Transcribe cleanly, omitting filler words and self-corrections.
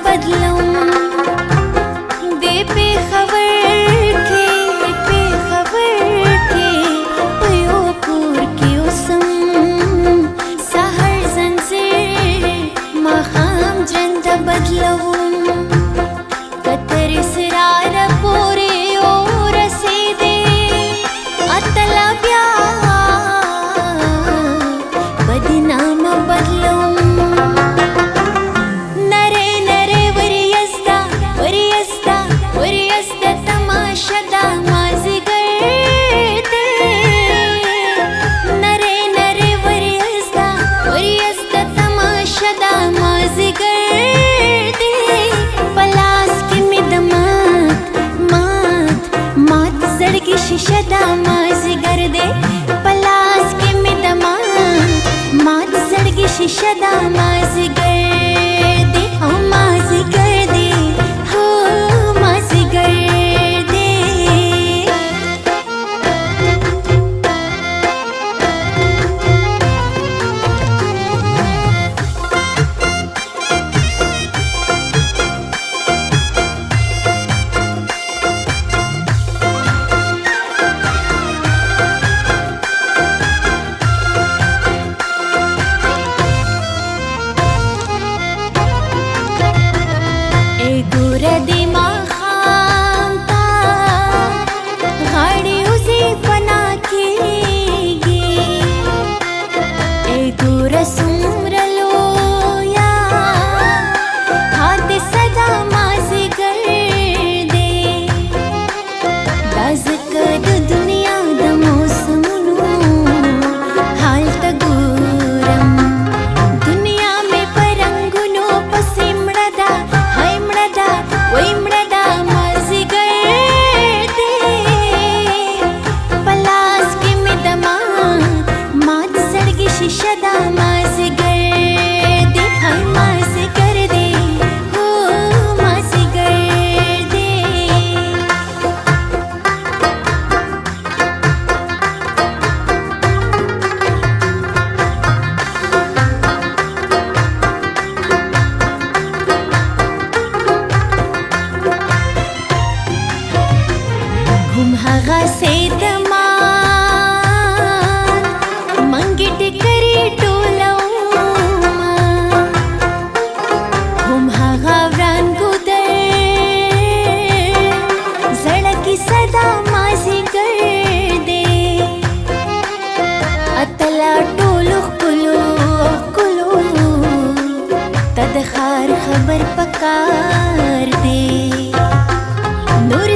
بدلم دې پېښور کې په یو کور کې اوسم سهار زنځیر ماښام ژرنده بدلوم که تر اسراره پورې ورسېدې اتله بیا بدنامه بدلوم शीशे दा माज़िगर दे पलास के में दमाद मात सड़गी शीशे दा माज़िगर दे हो माज़िगर दे हो माज़िगर दे दी माखाम ता गाड़ी उसी बना केगी ए दूर सुमर लो या हाथ सदा माज़िगर दे दाज़ कद दुनिया द मौसमनु हाल तगूरम दुनिया में परंगुनो पसिमड़दा वैमड़ा माज़िगर दे पलास के में दमाद मात सड़गी शीशे दा माज़िगर दे हाय माज़िगर दे हो माज़िगर दे هم هغه سیدمان منګټ کری ټولوما هم هغه وران ګودر زړکی صدا مازیګر دې اتلا ټولو کلو تد خار خبر پکار دې نور